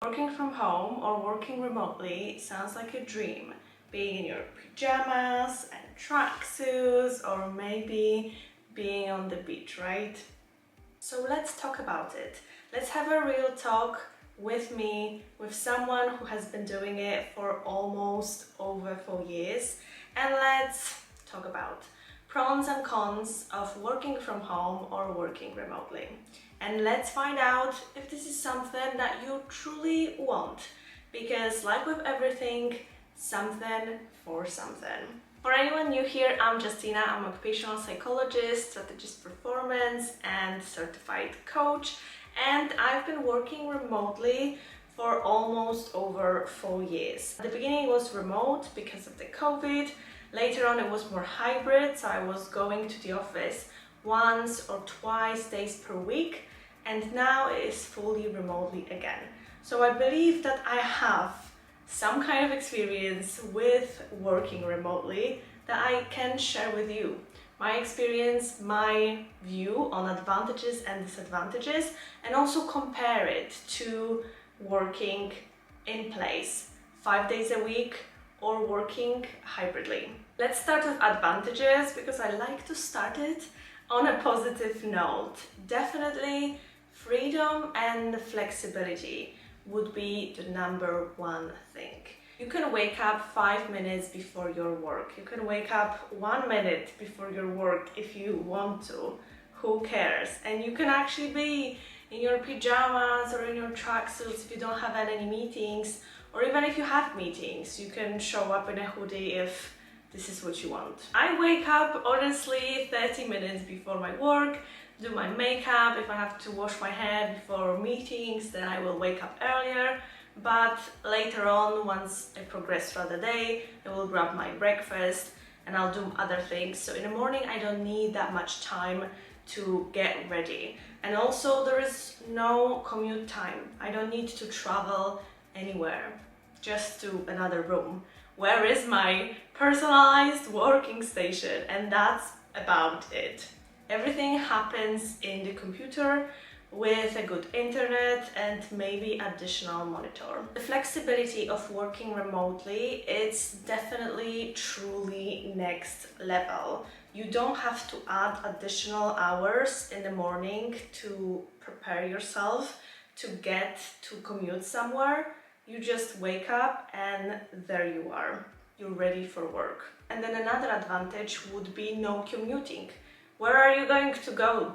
Working from home or working remotely sounds like a dream. Being in your pajamas and tracksuits, or maybe being on the beach, right? So let's talk about it. Let's have a real talk with me, with someone who has been doing it for almost over 4 years. And let's talk about pros and cons of working from home or working remotely. And let's find out if this is something that you truly want. Because like with everything, something for something. For anyone new here, I'm Justina. I'm an occupational psychologist, strategist performance, and certified coach. And I've been working remotely for almost over 4 years. At the beginning it was remote because of the COVID. Later on it was more hybrid, so I was going to the office once or twice days per week, and now it is fully remotely again. So I believe that I have some kind of experience with working remotely that I can share with you. My experience, my view on advantages and disadvantages, and also compare it to working in place 5 days a week or working hybridly. Let's start with advantages because I like to start it on a positive note. Definitely freedom and flexibility would be the number one thing. You can wake up 5 minutes before your work. You can wake up 1 minute before your work if you want to. Who cares? And you can actually be in your pajamas or in your tracksuits if you don't have any meetings, or even if you have meetings, you can show up in a hoodie if this is what you want. I wake up honestly 30 minutes before my work, do my makeup. If I have to wash my hair before meetings, then I will wake up earlier. But later on, once I progress throughout the day, I will grab my breakfast and I'll do other things. So in the morning, I don't need that much time to get ready. And also there is no commute time. I don't need to travel anywhere, just to another room. Where is my personalized working station? And that's about it. Everything happens in the computer with a good internet and maybe additional monitor. The flexibility of working remotely, it's definitely truly next level. You don't have to add additional hours in the morning to prepare yourself to get to commute somewhere. You just wake up and there you are. You're ready for work. And then another advantage would be no commuting. Where are you going to go?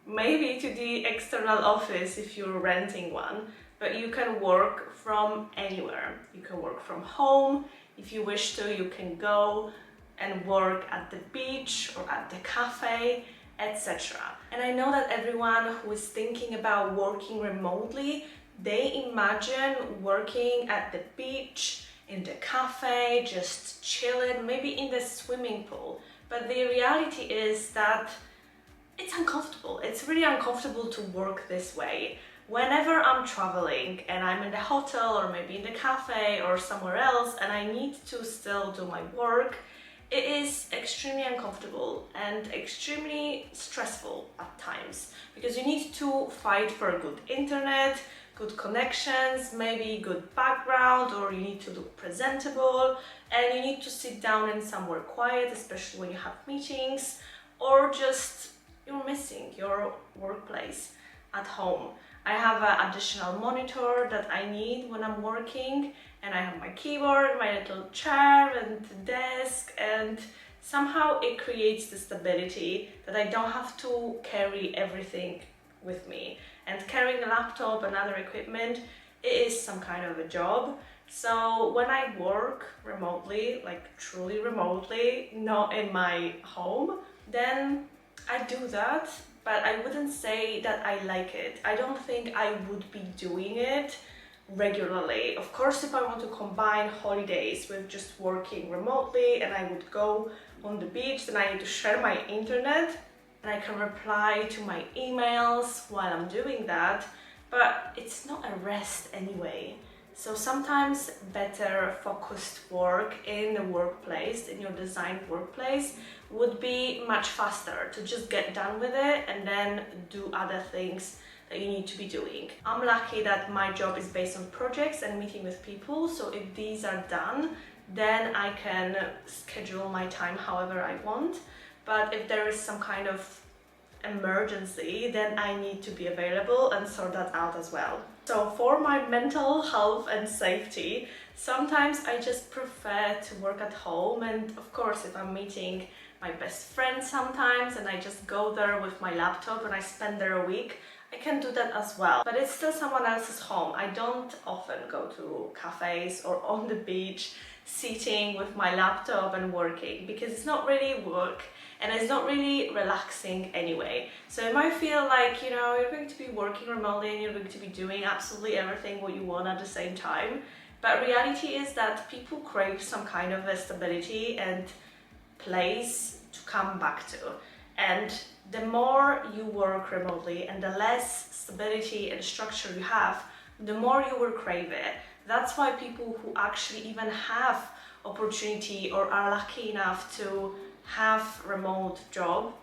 Maybe to the external office if you're renting one, but you can work from anywhere. You can work from home. If you wish to, you can go and work at the beach or at the cafe, etc. And I know that everyone who is thinking about working remotely, they imagine working at the beach, in the cafe, just chilling, maybe in the swimming pool. But the reality is that it's uncomfortable. It's really uncomfortable to work this way. Whenever I'm traveling and I'm in the hotel or maybe in the cafe or somewhere else and I need to still do my work, it is extremely uncomfortable and extremely stressful at times because you need to fight for good internet, good connections, maybe good background, or you need to look presentable, and you need to sit down in somewhere quiet, especially when you have meetings, or just you're missing your workplace at home. I have an additional monitor that I need when I'm working, and I have my keyboard, my little chair and desk, and somehow it creates the stability that I don't have to carry everything with me. And carrying a laptop and other equipment, it is some kind of a job. So when I work remotely, like truly remotely, not in my home, then I do that, but I wouldn't say that I like it. I don't think I would be doing it regularly. Of course, if I want to combine holidays with just working remotely and I would go on the beach, then I need to share my internet and I can reply to my emails while I'm doing that, but it's not a rest anyway. So sometimes better focused work in the workplace, in your designed workplace, would be much faster to just get done with it and then do other things that you need to be doing. I'm lucky that my job is based on projects and meeting with people, so if these are done, then I can schedule my time however I want. But if there is some kind of emergency, then I need to be available and sort that out as well. So for my mental health and safety, sometimes I just prefer to work at home, and of course if I'm meeting my best friend sometimes and I just go there with my laptop and I spend there a week, I can do that as well. But it's still someone else's home. I don't often go to cafes or on the beach sitting with my laptop and working, because it's not really work and it's not really relaxing anyway. So it might feel like, you know, you're going to be working remotely and you're going to be doing absolutely everything what you want at the same time. But reality is that people crave some kind of a stability and place to come back to. And the more you work remotely and the less stability and structure you have, the more you will crave it. That's why people who actually even have opportunity or are lucky enough to have remote job,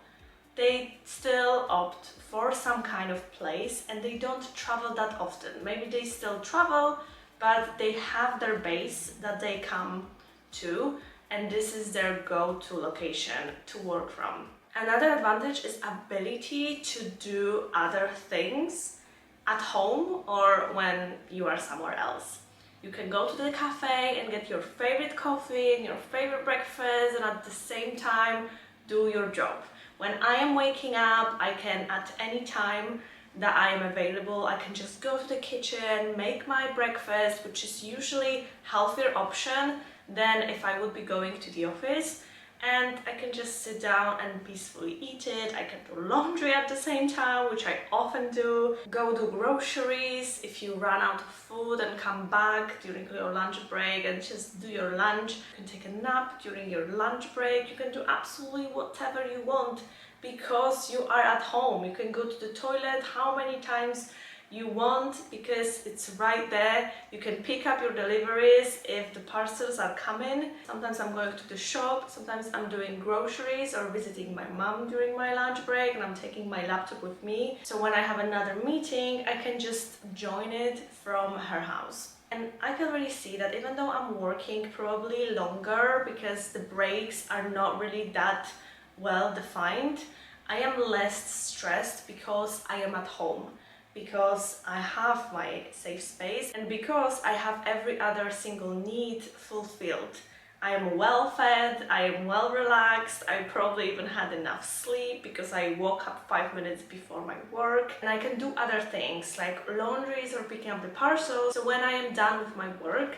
they still opt for some kind of place and they don't travel that often. Maybe they still travel, but they have their base that they come to, and this is their go-to location to work from. Another advantage is ability to do other things at home or when you are somewhere else. You can go to the cafe and get your favorite coffee and your favorite breakfast, and at the same time do your job. When I am waking up, I can, at any time that I am available, I can just go to the kitchen, make my breakfast, which is usually healthier option than if I would be going to the office. And I can just sit down and peacefully eat it. I can do laundry at the same time, which I often do. Go do groceries if you run out of food and come back during your lunch break and just do your lunch. You can take a nap during your lunch break. You can do absolutely whatever you want because you are at home. You can go to the toilet how many times you want because it's right there. You can pick up your deliveries if the parcels are coming. Sometimes I'm going to the shop, sometimes I'm doing groceries or visiting my mom during my lunch break and I'm taking my laptop with me. So when I have another meeting, I can just join it from her house. And I can really see that even though I'm working probably longer because the breaks are not really that well defined, I am less stressed because I am at home, because I have my safe space and because I have every other single need fulfilled. I am well fed, I am well relaxed, I probably even had enough sleep because I woke up 5 minutes before my work, and I can do other things like laundries or picking up the parcels. So when I am done with my work,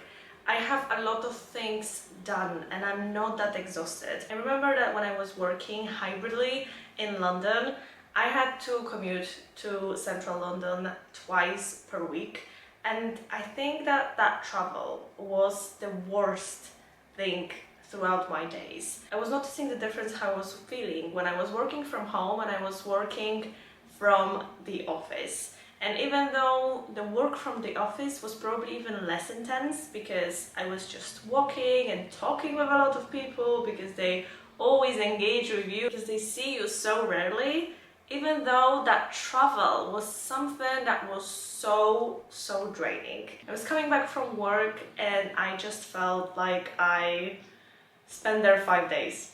I have a lot of things done and I'm not that exhausted. I remember that when I was working hybridly in London, I had to commute to central London twice per week, and I think that that travel was the worst thing throughout my days. I was noticing the difference how I was feeling when I was working from home and I was working from the office. And even though the work from the office was probably even less intense because I was just walking and talking with a lot of people, because they always engage with you, because they see you so rarely, even though that travel was something that was so draining. I was coming back from work and I just felt like I spent there 5 days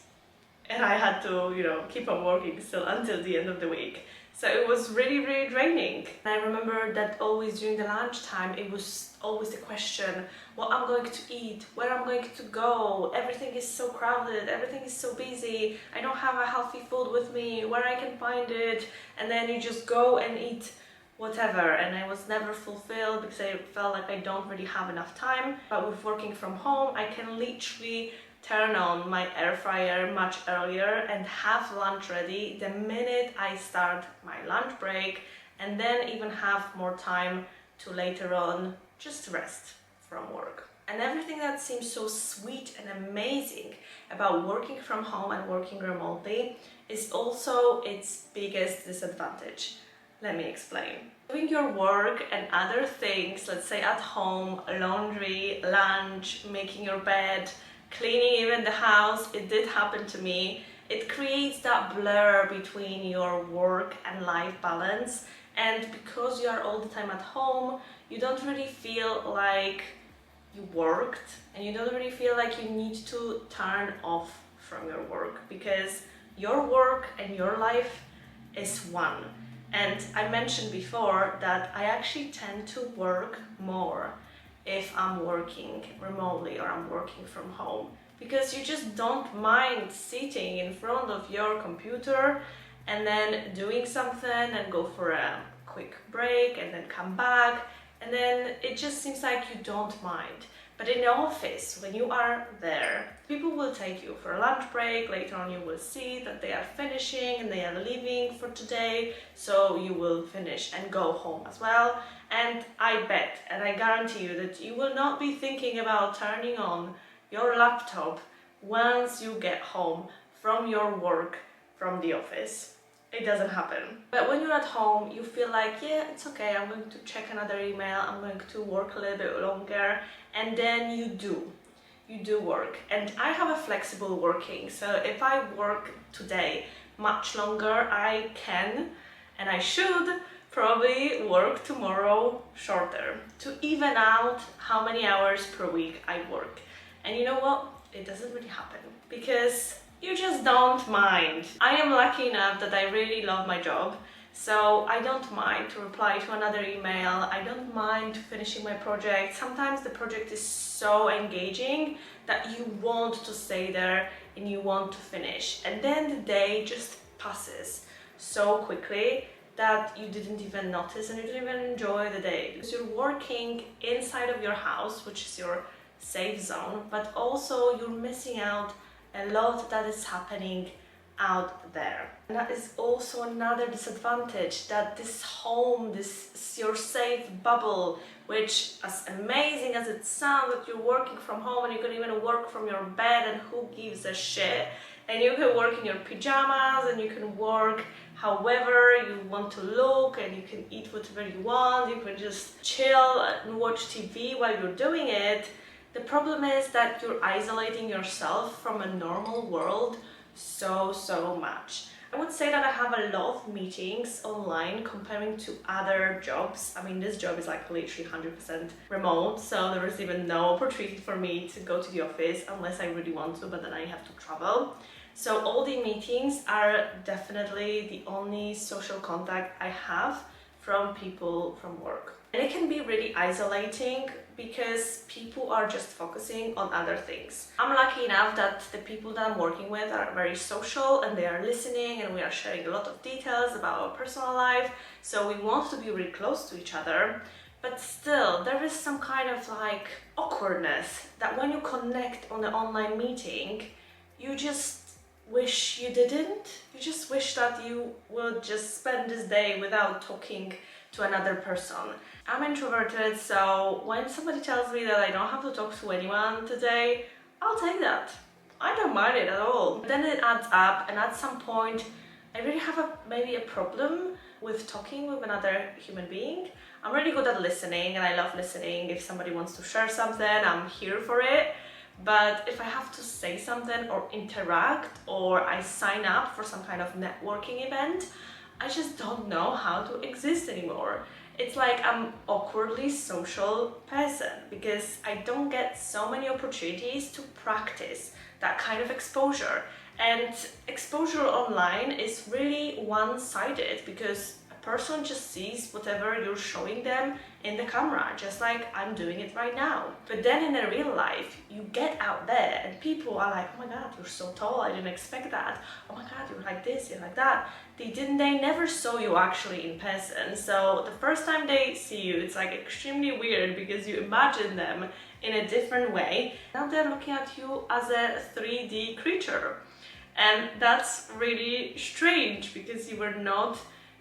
and I had to, you know, keep on working still until the end of the week. So it was really draining. And I remember that always during the lunchtime, it was always the question, what I'm going to eat, where I'm going to go, everything is so crowded, everything is so busy, I don't have a healthy food with me, where I can find it, and then you just go and eat whatever, and I was never fulfilled because I felt like I don't really have enough time. But with working from home, I can literally turn on my air fryer much earlier and have lunch ready the minute I start my lunch break, and then even have more time to later on just rest from work. And everything that seems so sweet and amazing about working from home and working remotely is also its biggest disadvantage. Let me explain. Doing your work and other things, let's say at home, laundry, lunch, making your bed, cleaning even the house, it did happen to me. It creates that blur between your work and life balance, And because you are all the time at home, you don't really feel like you worked, and you don't really feel like you need to turn off from your work, because your work and your life is one. And I mentioned before that I actually tend to work more if I'm working remotely or I'm working from home, because you just don't mind sitting in front of your computer and then doing something and go for a quick break and then come back, and then it just seems like you don't mind. But in the office, when you are there, people will take you for a lunch break. Later on, you will see that they are finishing and they are leaving for today. So you will finish and go home as well. And I bet and I guarantee you that you will not be thinking about turning on your laptop once you get home from your work from the office. It doesn't happen. But when you're at home, you feel like, yeah, it's okay, I'm going to check another email, I'm going to work a little bit longer, and then you do work. And I have a flexible working, so if I work today much longer, I can and I should probably work tomorrow shorter to even out how many hours per week I work. And you know what? It doesn't really happen because you just don't mind. I am lucky enough that I really love my job, so I don't mind to reply to another email, I don't mind finishing my project. Sometimes the project is so engaging that you want to stay there and you want to finish, and then the day just passes so quickly that you didn't even notice and you didn't even enjoy the day, because you're working inside of your house, which is your safe zone, but also you're missing out a lot that is happening out there. And that is also another disadvantage, that this home, this your safe bubble, which, as amazing as it sounds that you're working from home and you can even work from your bed and who gives a shit, and you can work in your pajamas and you can work however you want to look, and you can eat whatever you want, you can just chill and watch TV while you're doing it. The problem is that you're isolating yourself from a normal world so much. I would say that I have a lot of meetings online comparing to other jobs. I mean, this job is like literally 100% remote, so there is even no opportunity for me to go to the office unless I really want to, but then I have to travel. So all the meetings are definitely the only social contact I have from people from work. And it can be really isolating because people are just focusing on other things. I'm lucky enough that the people that I'm working with are very social and they are listening, and we are sharing a lot of details about our personal life, so we want to be really close to each other. But still, there is some kind of like awkwardness that when you connect on the online meeting, you just wish you didn't. You just wish that you would just spend this day without talking to another person. I'm introverted, so when somebody tells me that I don't have to talk to anyone today, I'll take that. I don't mind it at all. But then it adds up, and at some point I really have maybe a problem with talking with another human being. I'm really good at listening and I love listening. If somebody wants to share something, I'm here for it. But if I have to say something or interact, or I sign up for some kind of networking event, I just don't know how to exist anymore. It's like I'm awkwardly social person because I don't get so many opportunities to practice that kind of exposure. And exposure online is really one-sided because a person just sees whatever you're showing them in the camera, just like I'm doing it right now. But then in a real life, you get out there and people are like, oh my god, you're so tall, I didn't expect that. Oh my god, you're like this, you're like that. They never saw you actually in person. So the first time they see you, it's like extremely weird because you imagine them in a different way. Now they're looking at you as a 3D creature. And that's really strange because you were not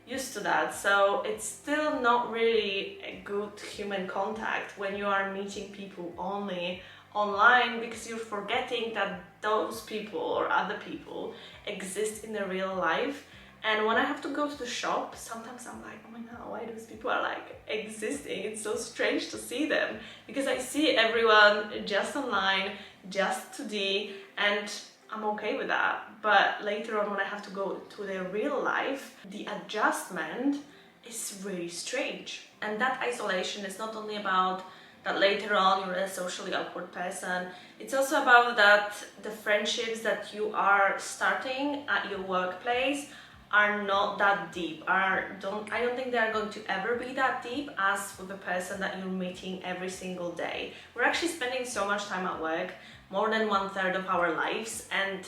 used to that. So it's still not really a good human contact when you are meeting people only online, because you're forgetting that those people or other people exist in the real life. And when I have to go to the shop, sometimes I'm like, oh my god, why those people are like existing? It's so strange to see them because I see everyone just online, just 2D, and I'm okay with that. But later on, when I have to go to their real life, the adjustment is really strange. And that isolation is not only about that later on you're a socially awkward person, it's also about that the friendships that you are starting at your workplace are not that deep. I don't think they are going to ever be that deep as with the person that you're meeting every single day. We're actually spending so much time at work, more than 1/3 of our lives, and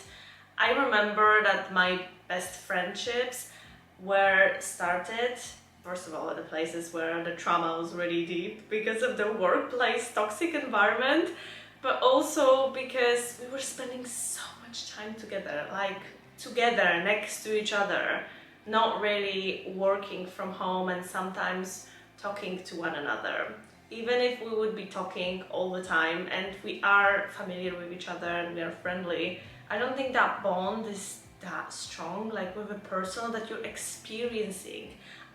I remember that my best friendships were started, first of all, at the places where the trauma was really deep because of the workplace toxic environment, but also because we were spending so much time together, like together next to each other, not really working from home and sometimes talking to one another. Even if we would be talking all the time and we are familiar with each other and we are friendly, I don't think that bond is that strong, like with a person that you're experiencing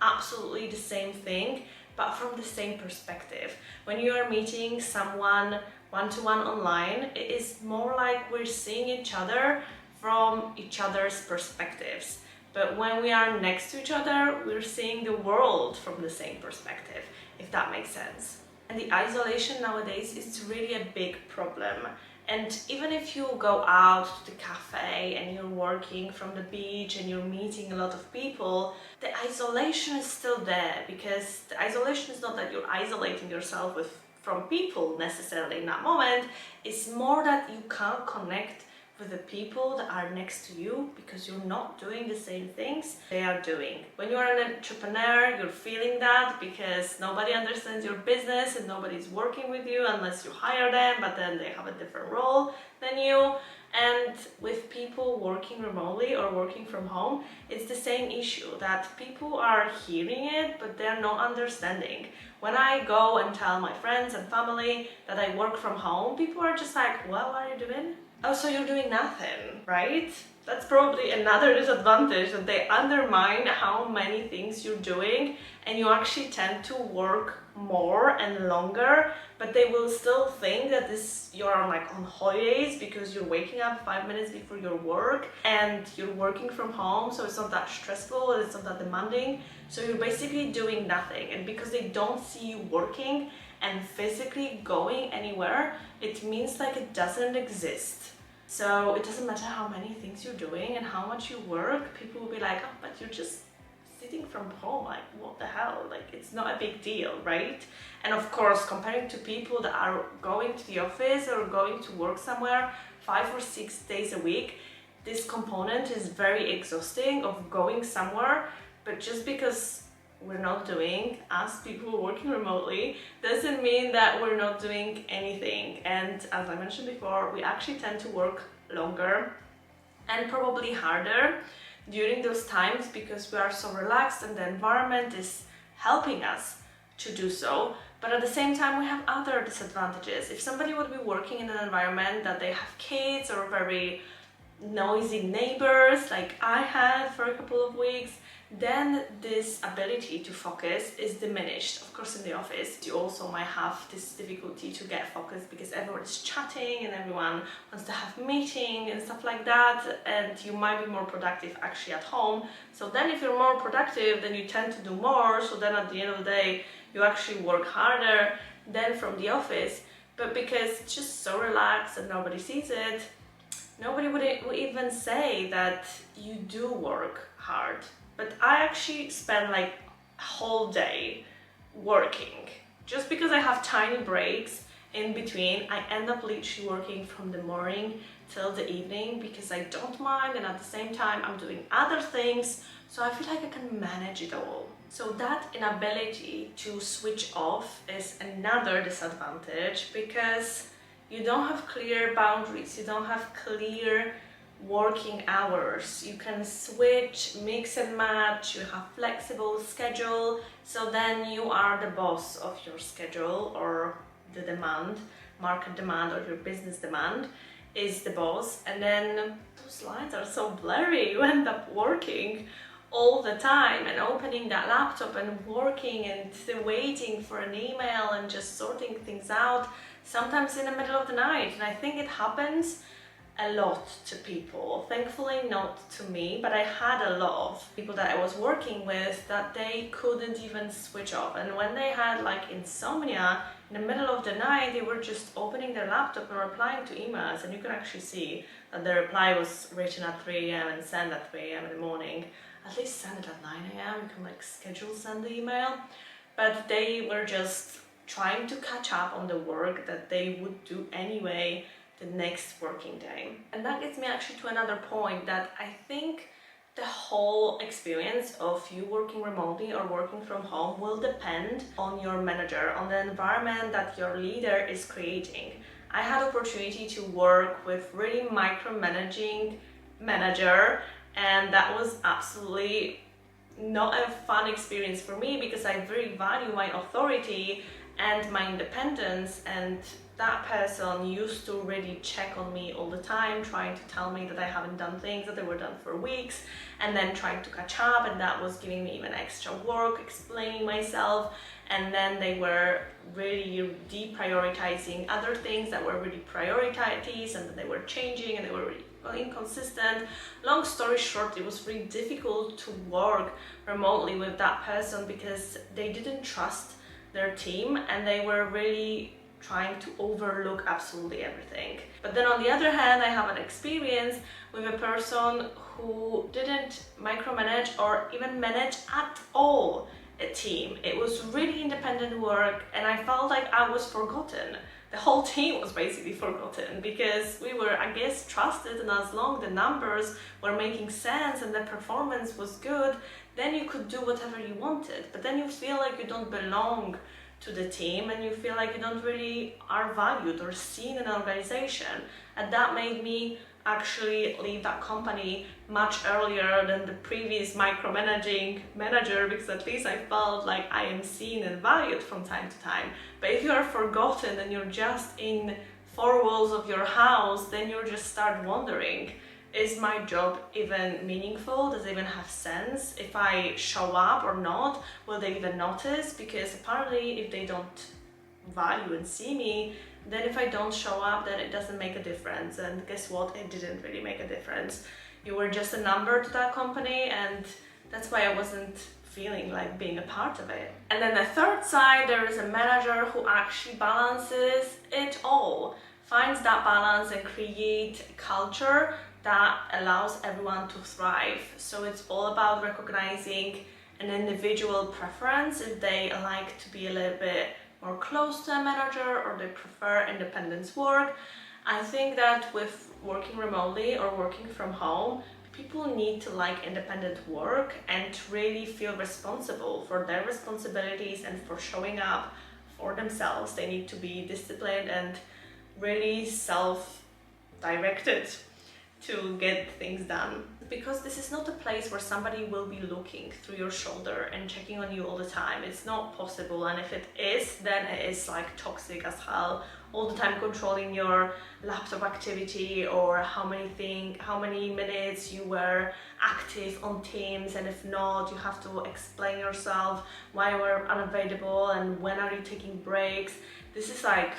absolutely the same thing, but from the same perspective. When you are meeting someone one-to-one online, it is more like we're seeing each other from each other's perspectives. But when we are next to each other, we're seeing the world from the same perspective, if that makes sense. And the isolation nowadays is really a big problem. And even if you go out to the cafe and you're working from the beach and you're meeting a lot of people, the isolation is still there, because the isolation is not that you're isolating yourself from people necessarily in that moment. It's more that you can't connect with the people that are next to you because you're not doing the same things they are doing. When you are an entrepreneur, you're feeling that because nobody understands your business and nobody's working with you unless you hire them, but then they have a different role than you. And with people working remotely or working from home, it's the same issue, that people are hearing it, but they're not understanding. When I go and tell my friends and family that I work from home, people are just like, well, what are you doing? Oh, so you're doing nothing, right? That's probably another disadvantage, that they undermine how many things you're doing and you actually tend to work more and longer, but they will still think that you're like on holidays because you're waking up 5 minutes before your work and you're working from home, so it's not that stressful, it's not that demanding, so you're basically doing nothing. And because they don't see you working and physically going anywhere, it means like it doesn't exist. So it doesn't matter how many things you're doing and how much you work, people will be like, oh, but you're just sitting from home, like what the hell, like it's not a big deal, right? And of course, comparing to people that are going to the office or going to work somewhere 5 or 6 days a week, this component is very exhausting of going somewhere. But just because we're not doing, as people working remotely, doesn't mean that we're not doing anything. And as I mentioned before, we actually tend to work longer and probably harder during those times because we are so relaxed and the environment is helping us to do so. But at the same time, we have other disadvantages. If somebody would be working in an environment that they have kids or very noisy neighbors like I had for a couple of weeks, then this ability to focus is diminished. Of course, in the office you also might have this difficulty to get focused because everyone is chatting and everyone wants to have meeting and stuff like that, and you might be more productive actually at home. So then if you're more productive, then you tend to do more, so then at the end of the day you actually work harder than from the office. But because it's just so relaxed and nobody sees it, nobody would even say that you do work hard. But I actually spend like a whole day working. Just because I have tiny breaks in between, I end up literally working from the morning till the evening because I don't mind, and at the same time I'm doing other things, so I feel like I can manage it all. So that inability to switch off is another disadvantage because you don't have clear boundaries, you don't have clear working hours. You can switch, mix and match, you have flexible schedule, so then you are the boss of your schedule, or the demand, market demand or your business demand is the boss, and then those lines are so blurry. You end up working all the time and opening that laptop and working and waiting for an email and just sorting things out, sometimes in the middle of the night. And I think it happens a lot to people. Thankfully not to me, but I had a lot of people that I was working with that they couldn't even switch off. And when they had like insomnia, in the middle of the night, they were just opening their laptop and replying to emails, and you can actually see that the reply was written at 3 a.m. and sent at 3 a.m. in the morning. At least send it at 9 a.m. You can like schedule send the email. But they were just trying to catch up on the work that they would do anyway the next working day. And that gets me actually to another point, that I think the whole experience of you working remotely or working from home will depend on your manager, on the environment that your leader is creating. I had opportunity to work with really micromanaging manager, and that was absolutely not a fun experience for me, because I very value my authority and my independence, and that person used to really check on me all the time, trying to tell me that I haven't done things that they were done for weeks, and then trying to catch up, and that was giving me even extra work explaining myself. And then they were really deprioritizing other things that were really priorities, and then they were changing and they were really inconsistent. Long story short, it was really difficult to work remotely with that person because they didn't trust their team and they were really trying to overlook absolutely everything. But then on the other hand, I have an experience with a person who didn't micromanage or even manage at all a team. It was really independent work, and I felt like I was forgotten. The whole team was basically forgotten because we were, I guess, trusted, and as long the numbers were making sense and the performance was good, then you could do whatever you wanted. But then you feel like you don't belong to the team, and you feel like you don't really are valued or seen in an organization. And that made me actually leave that company much earlier than the previous micromanaging manager, because at least I felt like I am seen and valued from time to time. But if you are forgotten and you're just in four walls of your house, then you just start wondering, is my job even meaningful? Does it even have sense? If I show up or not, will they even notice? Because apparently if they don't value and see me, then if I don't show up, then it doesn't make a difference. And guess what? It didn't really make a difference. You were just a number to that company, and that's why I wasn't feeling like being a part of it. And then the third side, there is a manager who actually balances it all, finds that balance and create a culture that allows everyone to thrive. So it's all about recognizing an individual preference, if they like to be a little bit more close to a manager or they prefer independence work. I think that with working remotely or working from home, people need to like independent work and really feel responsible for their responsibilities and for showing up for themselves. They need to be disciplined and really self-directed to get things done, because this is not a place where somebody will be looking through your shoulder and checking on you all the time. It's not possible, and if it is, then it is like toxic as hell, all the time controlling your laptop activity or how many minutes you were active on Teams, and if not, you have to explain yourself why you were unavailable and when are you taking breaks. This is like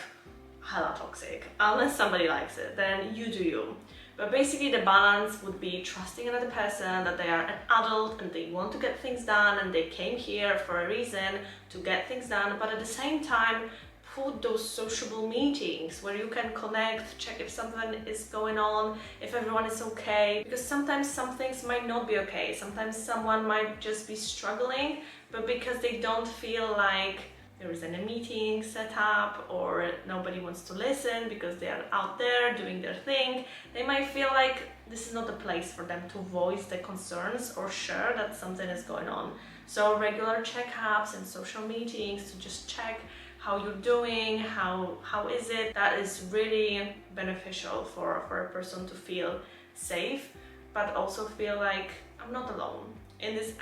hella toxic. Unless somebody likes it, then you do you. But basically the balance would be trusting another person, that they are an adult and they want to get things done and they came here for a reason to get things done, but at the same time put those sociable meetings where you can connect, check if something is going on, if everyone is okay, because sometimes some things might not be okay. Sometimes someone might just be struggling, but because they don't feel like there is any meeting set up or nobody wants to listen because they are out there doing their thing, they might feel like this is not the place for them to voice their concerns or share that something is going on. So regular checkups and social meetings to just check how you're doing, how is it, that is really beneficial for a person to feel safe, but also feel like I'm not alone. In this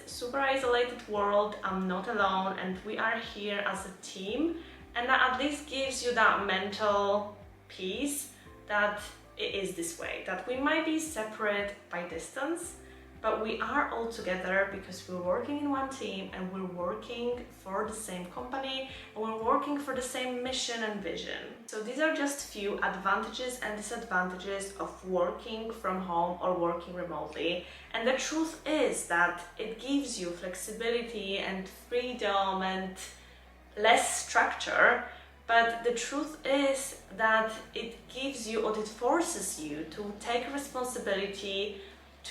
super isolated world, I'm not alone, and we are here as a team, and that at least gives you that mental peace that it is this way, that we might be separate by distance, but we are all together because we're working in one team and we're working for the same company and we're working for the same mission and vision. So these are just few advantages and disadvantages of working from home or working remotely. And the truth is that it gives you flexibility and freedom and less structure. But the truth is that it gives you, or it forces you to take responsibility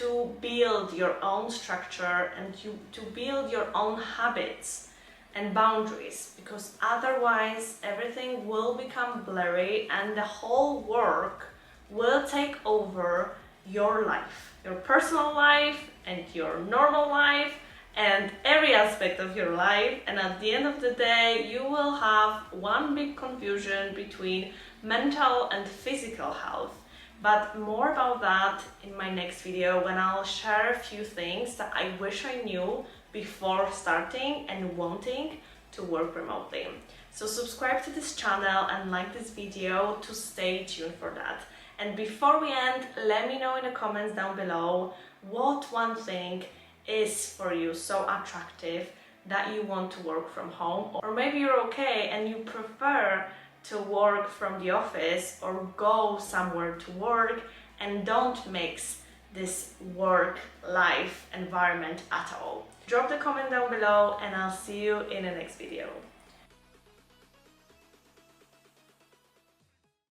to build your own structure and to build your own habits and boundaries, because otherwise everything will become blurry and the whole work will take over your life, your personal life and your normal life and every aspect of your life, and at the end of the day you will have one big confusion between mental and physical health. But more about that in my next video, when I'll share a few things that I wish I knew before starting and wanting to work remotely. So subscribe to this channel and like this video to stay tuned for that. And before we end, let me know in the comments down below what one thing is for you so attractive that you want to work from home, or maybe you're okay and you prefer to work from the office or go somewhere to work and don't mix this work-life environment at all. Drop the comment down below and I'll see you in the next video.